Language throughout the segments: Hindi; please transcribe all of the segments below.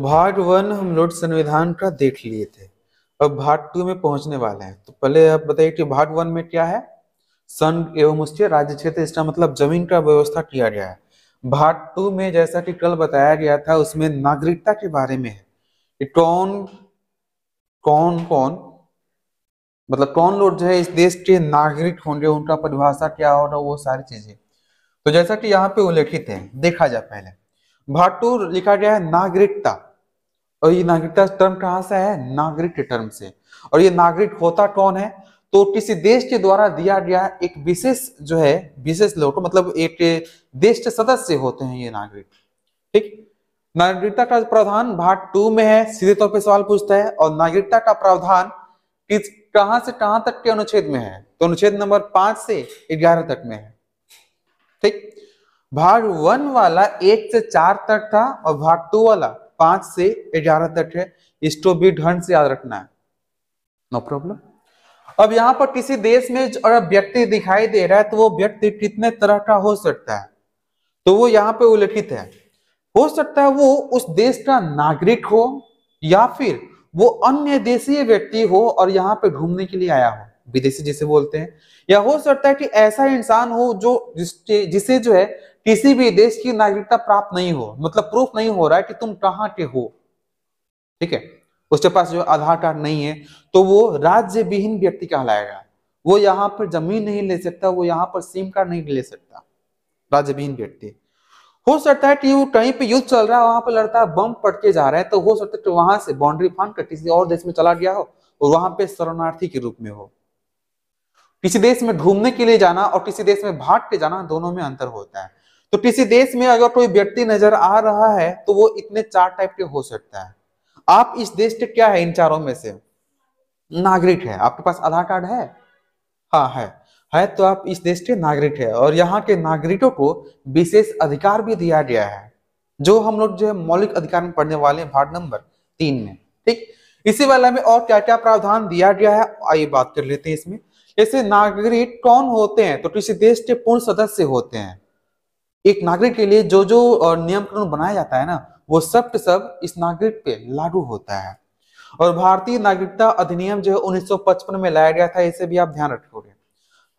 भाग वन हम लोग संविधान का देख लिए थे। अब भाग टू में पहुंचने वाले हैं। तो पहले आप बताइए कि भाग वन में क्या है। संघ एवं उसके राज्य क्षेत्र, इसका मतलब जमीन का व्यवस्था किया गया है। भाग टू में जैसा कि कल बताया गया था, उसमें नागरिकता के बारे में है कि कौन कौन कौन मतलब कौन लोग जो है इस देश के नागरिक होंगे, उनका परिभाषा क्या होगा, वो सारी चीजें। तो जैसा कि यहाँ पे उल्लेखित है, देखा जाए पहले भाग टू लिखा गया है नागरिकता। और ये नागरिकता टर्म कहाँ से है? नागरिक के टर्म से। और ये नागरिक होता कौन है? तो किसी देश के द्वारा दिया गया एक विशेष जो है, विशेष लोग, मतलब एक देश के सदस्य होते हैं ये नागरिक। ठीक। नागरिकता का प्रावधान भाग टू में है, सीधे तौर पे सवाल पूछता है। और नागरिकता का प्रावधान किस कहां से कहां तक के अनुच्छेद में है? तो अनुच्छेद नंबर 5 से 11 तक में है। ठीक। भाग वन वाला 1 से 4 तक था और भाग टू वाला 5 से 11 तक है। इसको भी ढंग से याद रखना है, नो प्रॉब्लम। अब यहाँ पर किसी देश में अगर व्यक्ति दिखाई दे रहा है तो वो व्यक्ति कितने तरह का हो सकता है? तो वो यहाँ पे उल्लेखित है। हो सकता है वो उस देश का नागरिक हो, या फिर वो अन्य देशीय व्यक्ति हो और यहाँ पे घूमने के लिए आया हो, विदेशी जिसे बोलते हैं। या हो सकता है कि ऐसा इंसान हो जो जिसे जो है किसी भी देश की नागरिकता प्राप्त नहीं हो, मतलब प्रूफ नहीं हो रहा है कि तुम कहाँ के हो। ठीक है, उसके पास जो आधार कार्ड नहीं है, तो वो राज्य विहीन व्यक्ति कहलाएगा। वो यहाँ पर जमीन नहीं ले सकता, वो यहाँ पर सिम कार्ड नहीं ले सकता, राज्य विहीन व्यक्ति। हो सकता है कि वो कहीं पे युद्ध चल रहा है, वहां पे लड़ता है, बम पटके जा रहे हैं, तो हो सकता है कि वहां से बाउंड्री फांद कर किसी और देश में चला गया हो और वहां पे शरणार्थी के रूप में हो। किसी देश में घूमने के लिए जाना और किसी देश में भाग के जाना, दोनों में अंतर होता है। तो किसी देश में अगर कोई व्यक्ति नजर आ रहा है तो वो इतने 4 टाइप के हो सकता है। आप इस देश के क्या है? इन चारों में से नागरिक है। आपके पास आधार कार्ड है? हाँ है तो आप इस देश के नागरिक है। और यहाँ के नागरिकों को विशेष अधिकार भी दिया गया है, जो हम लोग जो है मौलिक अधिकार में पढ़ने वाले हैं भाग नंबर 3 में। ठीक। इसी वाला में और क्या क्या प्रावधान दिया गया है, आइए बात कर लेते हैं इसमें। जैसे नागरिक कौन होते हैं? तो किसी देश के पूर्ण सदस्य होते हैं। एक नागरिक के लिए जो जो नियम कानून बनाया जाता है ना, वो सब के सब इस नागरिक पे लागू होता है। और भारतीय नागरिकता अधिनियम जो है 1955 में लाया गया था, इसे भी आप ध्यान रखोगे।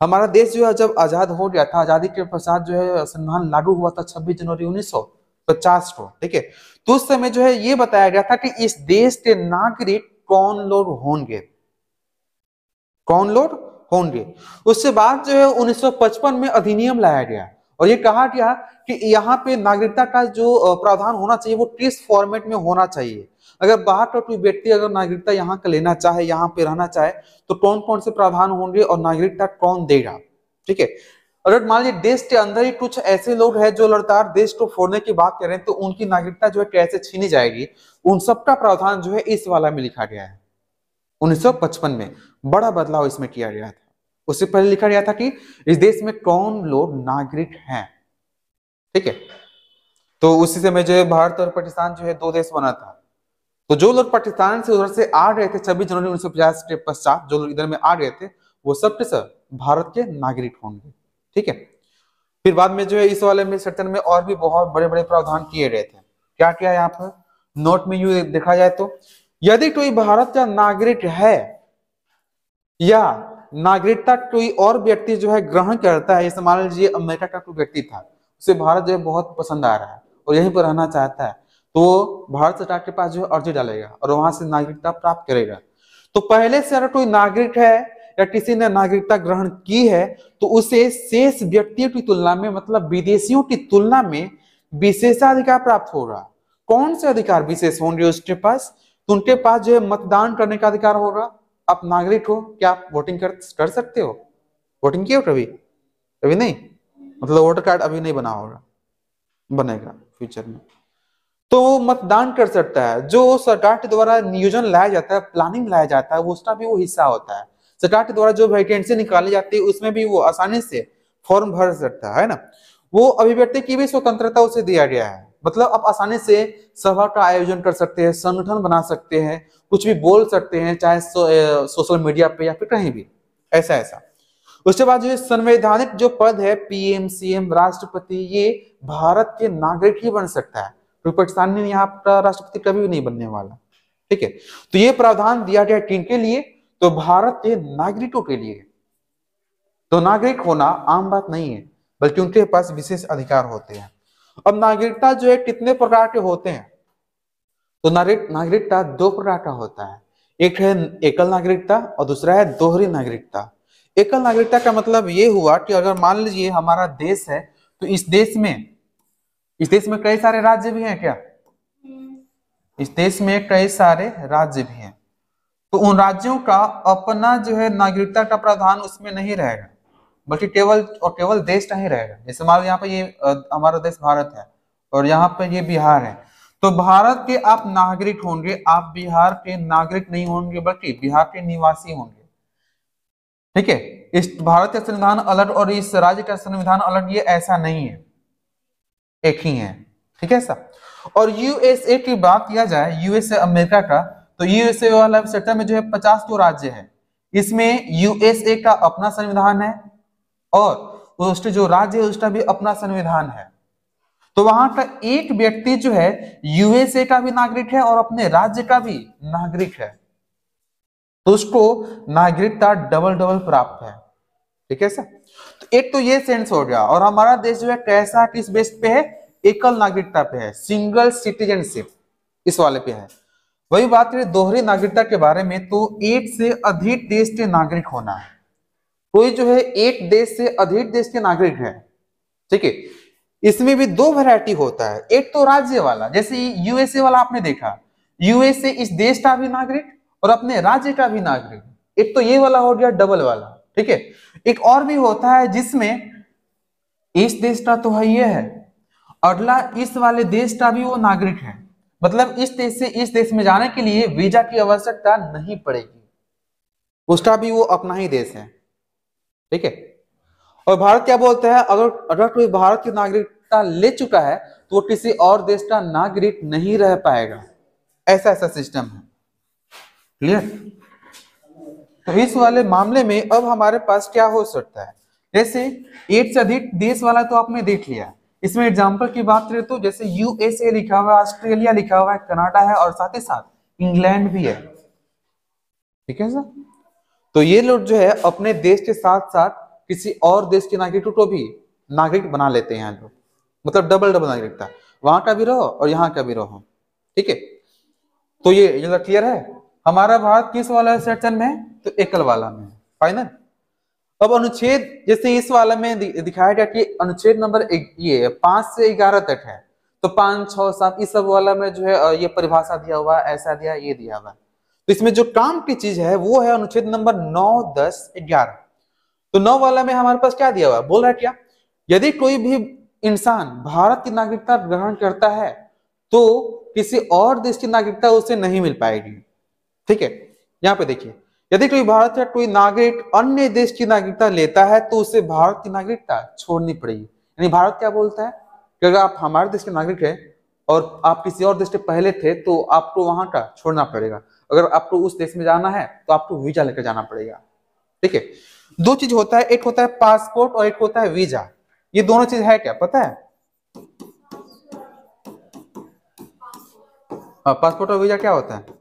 हमारा देश जो है जब आजाद हो गया था, आजादी के पश्चात जो है संविधान लागू हुआ था 26 जनवरी 1950 को। ठीक है, तो उस समय जो है ये बताया गया था कि इस देश के नागरिक कौन लोग होंगे, कौन लोग होंगे। उसके बाद जो है 1955 में अधिनियम लाया गया और ये कहा गया कि यहाँ पे नागरिकता का जो प्रावधान होना चाहिए वो किस फॉर्मेट में होना चाहिए। अगर बाहर का कोई व्यक्ति अगर नागरिकता यहाँ का लेना चाहे, यहाँ पे रहना चाहे, तो कौन कौन से प्रावधान होंगे और नागरिकता कौन देगा। ठीक है, अगर मान लीजिए देश के अंदर ही कुछ ऐसे लोग हैं जो लगातार देश को फोड़ने की बात करें, तो उनकी नागरिकता जो है कैसे छीनी जाएगी, उन सबका प्रावधान जो है इस वाला में लिखा गया है। 1955 में बड़ा बदलाव इसमें किया गया था। उससे पहले लिखा गया था कि इस देश में कौन लोग नागरिक हैं। ठीक है, तो उसी समय जो है भारत और पाकिस्तान जो है 2 देश बना था। तो जो लोग पाकिस्तान से उधर से आ गए थे 26 जनवरी 1950 के पश्चात, जो लोग इधर में आ गए थे, वो सब के सब भारत के नागरिक होंगे। ठीक है, फिर बाद में जो है इस वाले में सेक्शन में और भी बहुत बड़े बड़े प्रावधान किए गए थे। क्या क्या यहाँ पर नोट में यू देखा जाए तो, यदि कोई भारत का नागरिक है या नागरिकता कोई और व्यक्ति जो है ग्रहण करता है, जैसे मान लीजिए अमेरिका का कोई व्यक्ति था, उसे भारत जो है बहुत पसंद आ रहा है और यहीं पर रहना चाहता है, तो भारत सरकार के पास जो है अर्जी डालेगा और वहां से नागरिकता प्राप्त करेगा। तो पहले से अगर कोई नागरिक है या किसी ने नागरिकता ग्रहण की है, तो उसे शेष व्यक्तियों की तुलना में, मतलब विदेशियों की तुलना में विशेषाधिकार प्राप्त होगा। कौन से अधिकार विशेष होंगे उसके पास? तो उनके पास जो है मतदान करने का अधिकार होगा। आप नागरिक हो, क्या आप वोटिंग कर सकते हो? वोटिंग किए हो कभी? अभी नहीं, मतलब वोटर कार्ड अभी नहीं बना होगा, बनेगा फ्यूचर में। तो मतदान कर सकता है। जो सरकार के द्वारा नियोजन लाया जाता है, प्लानिंग लाया जाता है, वो उसका भी वो हिस्सा होता है। सरकार के द्वारा जो वैकेंसी निकाली जाती है उसमें भी वो आसानी से फॉर्म भर सकता है ना। वो अभिव्यक्ति की भी स्वतंत्रता उसे दिया गया है, मतलब आप आसानी से सभा का आयोजन कर सकते हैं, संगठन बना सकते हैं, कुछ भी बोल सकते हैं, चाहे सोशल मीडिया पे या फिर कहीं भी, ऐसा ऐसा। उसके बाद जो संवैधानिक जो पद है, पीएम, सीएम, राष्ट्रपति, ये भारत के नागरिक ही बन सकता है। क्योंकि पाकिस्तान में यहाँ का राष्ट्रपति कभी भी नहीं बनने वाला। ठीक है, तो ये प्रावधान दिया गया किनके लिए? तो भारत के नागरिकों के लिए। तो नागरिक होना आम बात नहीं है, बल्कि उनके पास विशेष अधिकार होते हैं। अब नागरिकता जो है कितने प्रकार के होते हैं? तो नागरिकता दो प्रकार का होता है, एक है एकल नागरिकता और दूसरा है दोहरी नागरिकता। एकल नागरिकता का मतलब ये हुआ कि अगर मान लीजिए हमारा देश है, तो इस देश में कई सारे राज्य भी हैं क्या? इस देश में कई सारे राज्य भी हैं, तो उन राज्यों का अपना जो है नागरिकता का प्रावधान उसमें नहीं रहेगा, बल्कि केवल देश नहीं रहेगा। जैसे मान लो यहाँ पे ये हमारा देश भारत है और यहाँ पे ये बिहार है, तो भारत के आप नागरिक होंगे, आप बिहार के नागरिक नहीं होंगे, बल्कि बिहार के निवासी होंगे। ठीक है, इस भारत का संविधान अलग और इस राज्य का संविधान अलग, ये ऐसा नहीं है, एक ही है। ठीक है सर। और यूएसए की बात किया जाए, यूएसए अमेरिका का, तो यूएसए वाला सेक्टर में जो है 50 तो राज्य है, इसमें यूएसए का अपना संविधान है और उसके जो राज्य है उसका भी अपना संविधान है। तो वहां का एक व्यक्ति जो है यूएसए का भी नागरिक है और अपने राज्य का भी नागरिक है, तो उसको नागरिकता डबल प्राप्त है। ठीक है सर। तो एक तो ये सेंस हो गया। और हमारा देश जो है कैसा, किस बेस पे है? एकल नागरिकता पे है, सिंगल सिटीजनशिप, इस वाले पे है। वही बात करें दोहरी नागरिकता के बारे में, तो एक से अधिक देश के नागरिक होना है। कोई जो है एक देश से अधिक देश के नागरिक है। ठीक है, इसमें भी दो वैरायटी होता है, एक तो राज्य वाला, जैसे यूएसए वाला आपने देखा, यूएसए इस देश का भी नागरिक और अपने राज्य का भी नागरिक। एक तो ये वाला हो गया डबल वाला। ठीक है, एक और भी होता है जिसमें इस देश का तो है, ये है, अगला इस वाले देश का भी वो नागरिक है, मतलब इस देश से इस देश में जाने के लिए वीजा की आवश्यकता नहीं पड़ेगी, उसका भी वो अपना ही देश है। ठीक है, और भारत क्या बोलता है, अगर कोई भारत की नागरिकता ले चुका है तो वो किसी और देश का नागरिक नहीं रह पाएगा, ऐसा सिस्टम है। क्लियर? तो इस वाले मामले में अब हमारे पास क्या हो सकता है, जैसे एक से अधिक देश वाला तो आपने देख लिया, इसमें एग्जांपल की बात करें तो जैसे यूएसए लिखा हुआ है, ऑस्ट्रेलिया लिखा हुआ है, कनाडा है और साथ ही साथ इंग्लैंड भी है। ठीक है सर। तो ये लोग जो है अपने देश के साथ साथ किसी और देश के नागरिकों को भी नागरिक बना लेते हैं लोग, मतलब डबल नागरिकता, वहां का भी रहो और यहाँ का भी रहो। ठीक है, तो ये क्लियर है। हमारा भारत किस वाला सेक्शन में है? तो एकल वाला में। फाइनल। अब अनुच्छेद जैसे इस वाला में दिखाया गया कि अनुच्छेद नंबर ये 5 से 11 तक है, तो 5, 6, 7 इस सब वाला में जो है ये परिभाषा दिया हुआ, ऐसा दिया, ये दिया हुआ। तो इसमें जो काम की चीज है वो है अनुच्छेद नंबर 9, 10, 11। तो 9 वाला में हमारे पास क्या दिया हुआ, बोल रहा है क्या, यदि कोई भी इंसान भारत की नागरिकता ग्रहण करता है तो किसी और देश की नागरिकता उसे नहीं मिल पाएगी। ठीक है, यहाँ पे देखिए, यदि कोई भारत का कोई नागरिक अन्य देश की नागरिकता लेता है तो उसे भारत की नागरिकता छोड़नी पड़ेगी। यानी भारत क्या बोलता है कि अगर आप हमारे देश के नागरिक है और आप किसी और देश के पहले थे तो आपको वहां का छोड़ना पड़ेगा, अगर आपको उस देश में जाना है तो आपको वीजा लेकर जाना पड़ेगा। ठीक है, दो चीज होता है, एक होता है पासपोर्ट और एक होता है वीजा। ये दोनों चीज है क्या पता है? हाँ, पासपोर्ट और वीजा क्या होता है?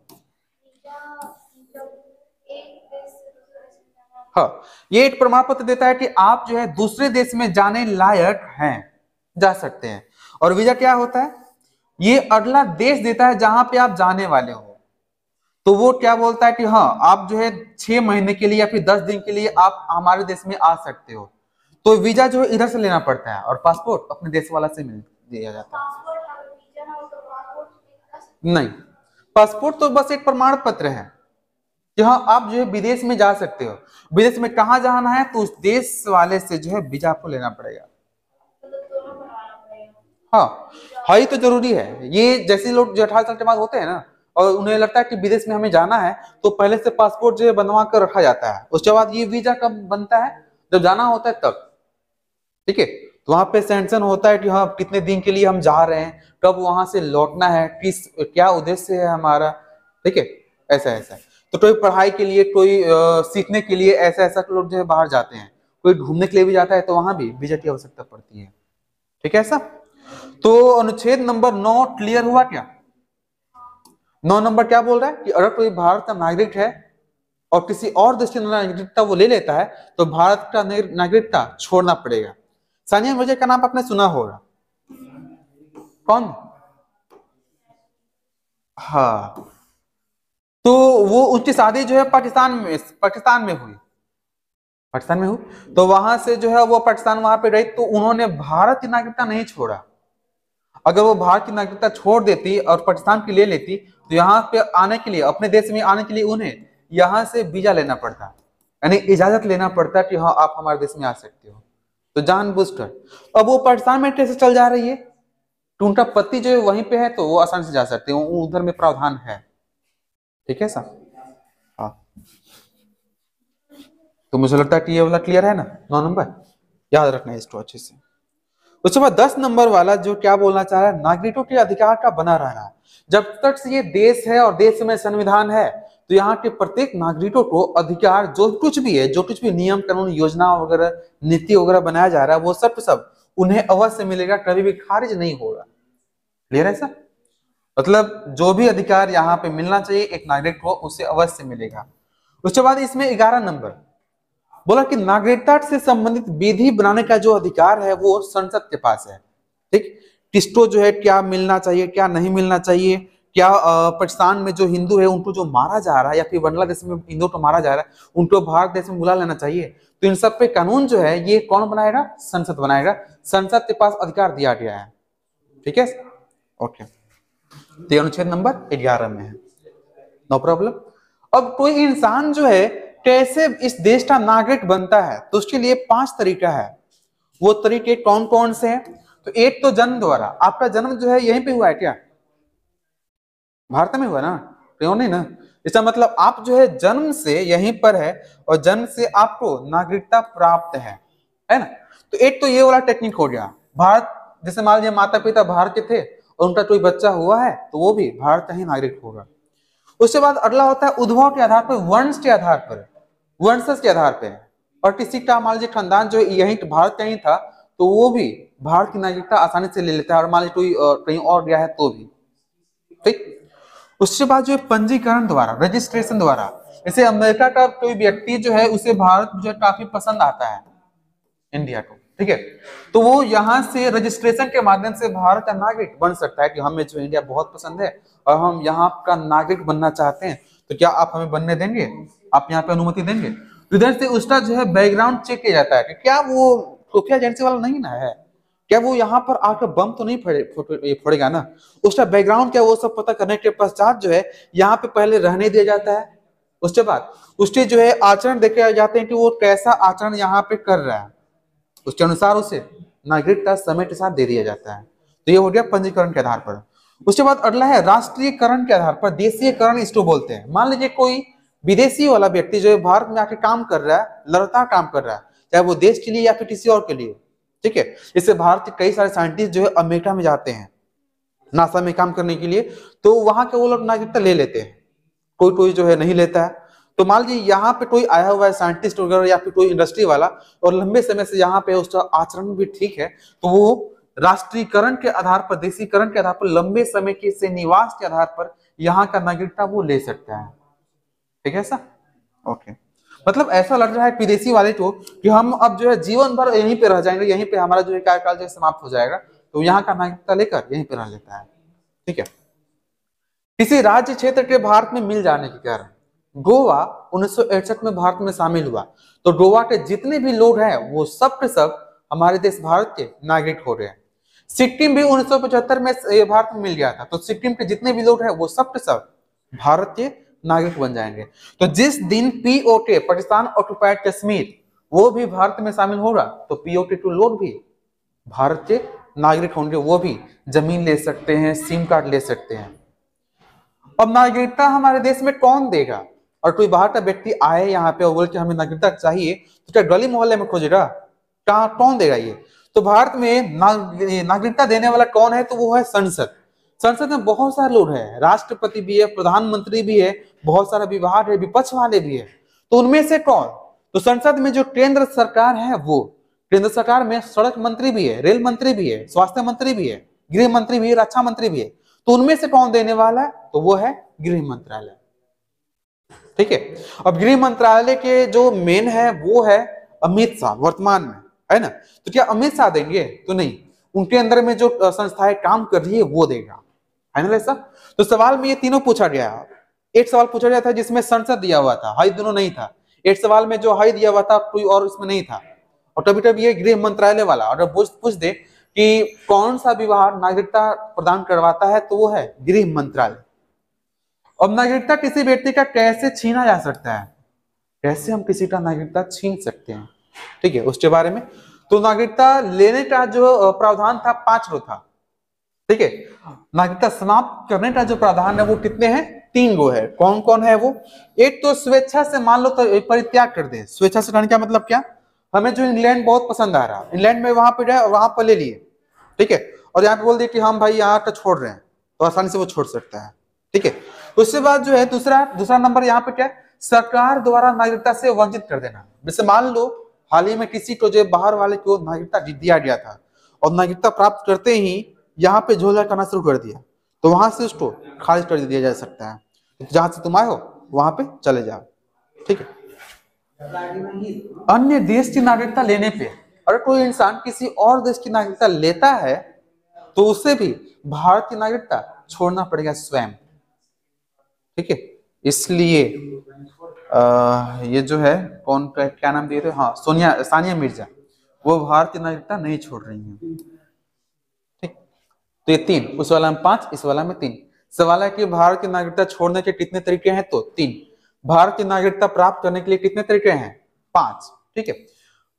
हाँ, ये एक प्रमाण पत्र देता है कि आप जो है दूसरे देश में जाने लायक हैं, जा सकते हैं। और वीजा क्या होता है? ये अगला देश देता है जहां पे आप जाने वाले हो। तो वो क्या बोलता है कि हाँ आप जो है 6 महीने के लिए या फिर 10 दिन के लिए आप हमारे देश में आ सकते हो। तो वीजा जो है इधर से लेना पड़ता है और पासपोर्ट अपने देश वाला से मिल दिया जाता है। नहीं, पासपोर्ट तो बस एक प्रमाण पत्र है कि हाँ आप जो है विदेश में जा सकते हो। विदेश में कहाँ जाना है तो उस देश वाले से जो है वीजा आपको लेना पड़ेगा। हाँ, हाई तो जरूरी है। ये जैसे लोग जो 18 साल के बाद होते हैं ना और उन्हें लगता है कि विदेश में हमें जाना है तो पहले से पासपोर्ट जो है बनवा कर रखा जाता है। उसके बाद ये वीजा कब बनता है? जब जाना होता है तब। ठीक है, तो वहां पे सैंक्शन होता है कि हाँ कितने दिन के लिए हम जा रहे हैं, कब वहां से लौटना है, किस क्या उद्देश्य है हमारा। ठीक है, ऐसा तो कोई पढ़ाई के लिए, कोई सीखने के लिए, ऐसा लोग जो है बाहर जाते हैं, कोई घूमने के लिए भी जाता है तो वहां भी वीजा की आवश्यकता पड़ती है। ठीक है ऐसा। तो अनुच्छेद नंबर 9 क्लियर हुआ क्या? 9 नंबर क्या बोल रहा है कि अगर कोई भारत का नागरिक है और किसी और देश की नागरिकता वो ले लेता है तो भारत का नागरिकता छोड़ना पड़ेगा। सानिया मिर्जा का नाम आपने सुना होगा, कौन? हाँ, तो वो उनकी शादी जो है पाकिस्तान में हुई, तो वहां से जो है वो पाकिस्तान वहां पे रही, तो उन्होंने भारत की नागरिकता नहीं छोड़ा। अगर वो भारत की नागरिकता छोड़ देती और पाकिस्तान की ले लेती तो यहाँ पे आने के लिए, अपने देश में आने के लिए उन्हें यहाँ से वीजा लेना पड़ता, यानी इजाजत लेना पड़ता कि हाँ आप हमारे देश में आ सकते हो। तो जानबूझकर अब वो पाकिस्तान में कैसे चल जा रही है, तो उनका पति जो है वहीं पे है, तो वो आसानी से जा सकते हैं, उधर में प्रावधान है। ठीक है सर? हाँ, तो मुझे लगता है कि ये वाला क्लियर है ना, 9 नंबर याद रखना है इसको अच्छे से। उसके बाद 10 नंबर वाला जो क्या बोलना चाह रहा है, नागरिकों के अधिकार का बना रहना। जब तक से ये देश है और देश में संविधान है तो यहाँ के प्रत्येक नागरिकों को अधिकार, जो कुछ भी है, जो कुछ भी नियम कानून योजना वगैरह नीति वगैरह बनाया जा रहा है वो सब उन्हें अवश्य मिलेगा, कभी भी खारिज नहीं होगा। क्लियर है सर? मतलब जो भी अधिकार यहाँ पे मिलना चाहिए एक नागरिक को उसे अवश्य मिलेगा। उसके बाद इसमें 11 नंबर बोला कि नागरिकता से संबंधित विधि बनाने का जो अधिकार है वो संसद के पास है। ठीक, किसको जो है क्या मिलना चाहिए क्या नहीं मिलना चाहिए, क्या पाकिस्तान में जो हिंदू है उनको जो मारा जा रहा है या फिर बांग्लादेश में हिंदू को मारा जा रहा है उनको भारत देश में बुला लेना चाहिए, तो इन सब पे कानून जो है ये कौन बनाएगा? संसद बनाएगा। संसद के पास अधिकार दिया गया है। ठीक है, ओके। तो अनुच्छेद नंबर 11 में है, नो प्रॉब्लम। अब कोई इंसान जो है कैसे इस देश का नागरिक बनता है, तो उसके लिए 5 तरीका है। वो तरीके कौन कौन से हैं? तो एक तो जन्म द्वारा, आपका जन्म जो है यहीं पे हुआ है क्या? भारत में हुआ ना, क्यों नहीं ना? इसका मतलब आप जो है जन्म से यहीं पर है और जन्म से आपको नागरिकता प्राप्त है ना? तो एक तो ये वाला टेक्निक हो गया। भारत, जैसे मान लीजिए माता पिता भारत के थे और उनका कोई बच्चा हुआ है तो वो भी भारत का ही नागरिक होगा। उसके बाद अगला होता है उद्भव के आधार पर, वंश के आधार पर, वंशज के आधार पर, और किसी का मान लीजिए खानदान जो यहीं भारत का ही था तो वो भी भारत की नागरिकता आसानी से ले लेता है, और मान लीजिए कोई कहीं और गया है तो भी। ठीक, उसके बाद जो है पंजीकरण द्वारा, रजिस्ट्रेशन द्वारा, जैसे अमेरिका का कोई व्यक्ति जो है उसे भारत जो है काफी पसंद आता है इंडिया को, ठीक है, तो वो यहाँ से रजिस्ट्रेशन के माध्यम से भारत का नागरिक बन सकता है कि हमें जो इंडिया बहुत पसंद है और हम यहाँ का नागरिक बनना चाहते हैं, तो क्या आप हमें बनने देंगे, आप यहाँ पे अनुमति देंगे? तो इधर से उसका जो है बैकग्राउंड चेक किया जाता है कि क्या वो खुफिया एजेंसी वाला नहीं ना है, क्या वो यहाँ पर आकर बम तो नहीं फोड़ेगा ना, उसका बैकग्राउंड क्या, वो सब पता करने के पश्चात जो है यहाँ पे पहले रहने दिया जाता है। उसके बाद उसके जो है आचरण देखे जाते हैं कि वो कैसा आचरण यहाँ पे कर रहा है, उसके अनुसार उसे नागरिकता समय के साथ दे दिया जाता है। तो ये हो गया पंजीकरण के आधार पर। उसके बाद अगला है राष्ट्रीयकरण के आधार पर, देशीयकरण इसको बोलते हैं। मान लीजिए कोई विदेशी वाला व्यक्ति जो है भारत में आके काम कर रहा है, लगातार काम कर रहा है, चाहे वो देश के लिए या फिर किसी और के लिए, ठीक है। इससे भारत के कई सारे साइंटिस्ट जो है अमेरिका में जाते हैं नासा में काम करने के लिए, तो वहां के वो लोग नागरिकता ले लेते हैं, कोई कोई जो है नहीं लेता है। तो मान लीजिए यहाँ पे कोई आया हुआ है साइंटिस्ट वगैरह या फिर कोई इंडस्ट्री वाला और लंबे समय से यहाँ पे उसका आचरण भी ठीक है, तो वो राष्ट्रीयकरण के आधार पर, देशीकरण के आधार पर, लंबे समय के से निवास के आधार पर यहाँ का नागरिकता वो ले सकता है। ठीक है सर, ओके। मतलब ऐसा लग रहा है विदेशी वाले को कि हम अब जो है जीवन भर यहीं पे रह जाएंगे, यहीं पे हमारा जो है कार्यकाल जो है समाप्त हो जाएगा, तो यहाँ का नागरिकता लेकर यहीं पे रह लेता है। ठीक है। किसी राज्य क्षेत्र के भारत में मिल जाने के कारण गोवा 1961 में भारत में शामिल हुआ, तो गोवा के जितने भी लोग हैं वो सब के सब हमारे देश भारत के नागरिक हो रहे हैं। सिक्किम भी 1975 में भारत में मिल गया था, तो सिक्किम के जितने भी लोग हैं वो सब के सब भारत के नागरिक बन जाएंगे। तो जिस दिन पीओके, पाकिस्तान ऑक्युपाइड कश्मीर, वो भी भारत में शामिल होगा, तो पीओके टू लोग भी भारत के नागरिक होंगे, वो भी जमीन ले सकते हैं, सिम कार्ड ले सकते हैं। अब नागरिकता हमारे देश में कौन देगा? और कोई बाहर का व्यक्ति आए यहाँ पे और बोले कि हमें नागरिकता चाहिए, तो क्या गली मोहल्ले में खोजेगा? कहाँ, कौन देगा ये? तो भारत में नागरिकता देने वाला कौन है? तो वो है संसद। संसद में बहुत सारे लोग हैं, राष्ट्रपति भी है, प्रधानमंत्री भी है, बहुत सारा विभाग है, विपक्ष वाले भी है। तो उनमें से कौन? तो संसद में जो केंद्र सरकार है, वो केंद्र सरकार में सड़क मंत्री भी है, रेल मंत्री भी है, स्वास्थ्य मंत्री भी है, गृह मंत्री भी है, रक्षा मंत्री भी है। तो उनमें से कौन देने वाला है? तो वो है गृह मंत्रालय। ठीक है। अब गृह मंत्रालय के जो मेन है वो है अमित शाह वर्तमान में, है ना। तो क्या अमित शाह देंगे? तो नहीं, उनके अंदर में जो संस्थाएं काम कर रही है वो देगा, है ना ऐसा। तो सवाल में ये तीनों पूछा गया। एक सवाल पूछा गया था जिसमें संसद दिया हुआ था, हाई दोनों नहीं था। एक सवाल में जो हाई दिया हुआ था कोई और इसमें नहीं था। और तभी तभी ये गृह मंत्रालय वाला अगर पूछ दे कि कौन सा विभाग नागरिकता प्रदान करवाता है, तो वो है गृह मंत्रालय। अब नागरिकता किसी व्यक्ति का कैसे छीना जा सकता है? कैसे हम किसी का नागरिकता छीन सकते हैं? ठीक है, उसके बारे में। तो नागरिकता लेने का जो प्रावधान था 5 गो था। ठीक है। नागरिकता समाप्त करने का जो प्रावधान है वो कितने हैं? 3 गो है। कौन कौन है वो? एक तो स्वेच्छा से मान लो तो परित्याग कर दे। स्वेच्छा से करने का मतलब क्या? हमें जो इंग्लैंड बहुत पसंद आ रहा, इंग्लैंड में वहां पे गए और वहां पर ले लिए, ठीक है, और यहाँ पे बोल दिए कि हम भाई यहाँ का छोड़ रहे हैं, तो आसानी से वो छोड़ सकता है। ठीक है। उसके बाद जो है दूसरा नंबर यहाँ पे क्या है? सरकार द्वारा नागरिकता से वंचित कर देना। जैसे मान लो हाल ही में किसी को जो बाहर वाले को नागरिकता दिया गया था और नागरिकता प्राप्त करते ही यहाँ पे झोला करना शुरू कर दिया, तो वहां से उसको खारिज कर दिया जा सकता है। तो जहां से तुम आए हो वहां पे चले जाओ। ठीक है। अन्य देश की नागरिकता लेने पे अगर कोई इंसान किसी और देश की नागरिकता लेता है तो उसे भी भारत की नागरिकता छोड़ना पड़ेगा स्वयं। ठीक है। इसलिए ये जो है कौन का क्या नाम दिए थे? हाँ, सानिया मिर्जा, वो भारतीय नागरिकता नहीं छोड़ रही है। ठीक। तो ये 3, उस वाला में 5, इस वाला में 3। सवाल है कि भारत की नागरिकता छोड़ने के कितने तरीके हैं? तो 3। भारत की नागरिकता प्राप्त करने के लिए कितने तरीके हैं? 5। ठीक है।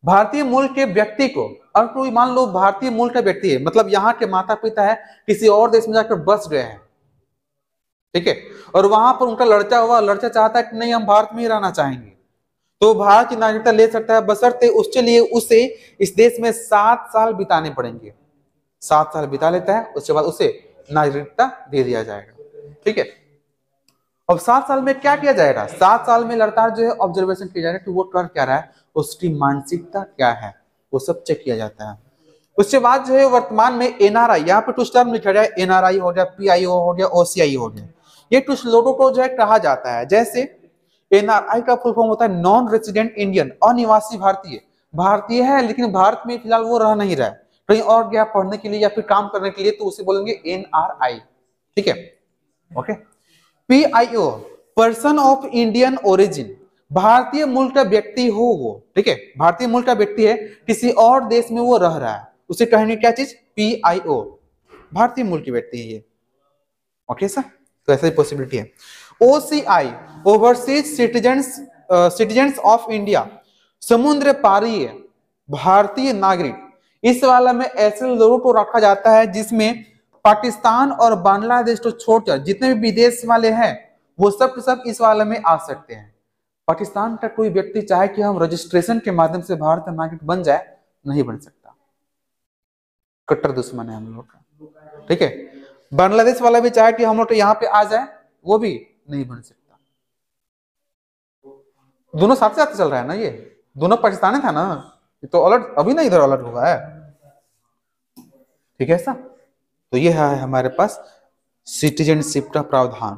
भारतीय मूल के व्यक्ति को, अगर कोई मान लो भारतीय मूल का व्यक्ति है, मतलब यहाँ के माता पिता है, किसी और देश में जाकर बस गए हैं, ठीक है, और वहां पर उनका लड़का हुआ, लड़का चाहता है कि नहीं हम भारत में ही रहना चाहेंगे, तो भारत की नागरिकता ले सकता है, बशर्ते उसके लिए उसे इस देश में 7 साल बिताने पड़ेंगे। 7 साल बिता लेता है, उसके बाद उसे नागरिकता दे दिया जाएगा। ठीक है। अब 7 साल में क्या किया जाएगा? 7 साल में लड़का जो है ऑब्जर्वेशन किया जाएगा कि वो कर क्या रहा है, उसकी मानसिकता क्या है, वो सब चेक किया जाता है। उसके बाद जो है वर्तमान में एनआरआई, यहाँ पे कुछ टर्म लिखा जाए, एनआरआई हो गया, पीआईओ हो गया, ओसीआई हो गया, ये कुछ लोगों को जो है कहा जाता है। जैसे एनआरआई का फुल फॉर्म होता है नॉन रेसिडेंट इंडियन, अनिवासी भारतीय। भारतीय है लेकिन भारत में फिलहाल वो रह नहीं रहा है, कहीं और गया पढ़ने के लिए या फिर काम करने के लिए, तो उसे बोलेंगे एनआरआई। ठीक है। Okay. PIO, person of Indian origin, भारतीय मूल का व्यक्ति हो वो, ठीक है, भारतीय मूल का व्यक्ति है, किसी और देश में वो रह रहा है, उसे कहेंगे क्या चीज? पीआईओ, भारतीय मूल की व्यक्ति है ये। ओके सर, तो ऐसा ही पॉसिबिलिटी है। OCI, overseas citizens of India, समुद्र पारीय भारतीय नागरिक। इस वाला में ऐसे लोगों को रखा जाता है जिसमें पाकिस्तान और बांग्लादेश को छोड़कर जितने भी विदेश वाले हैं वो सब के सब इस वाले में आ सकते हैं। पाकिस्तान का कोई व्यक्ति चाहे कि हम रजिस्ट्रेशन के माध्यम से भारतीय नागरिक बन जाए, नहीं बन सकता, कट्टर दुश्मन है हम लोग का। ठीक है। बांग्लादेश वाला भी चाहे कि हम लोग यहाँ पे आ जाए, वो भी नहीं बन सकता। दोनों साथ साथ चल रहा है ना, ये दोनों पाकिस्तानी था ना, ये तो अलर्ट अभी ना इधर अलर्ट हुआ है। ठीक है ऐसा। तो ये है हमारे पास सिटीजनशिप का प्रावधान।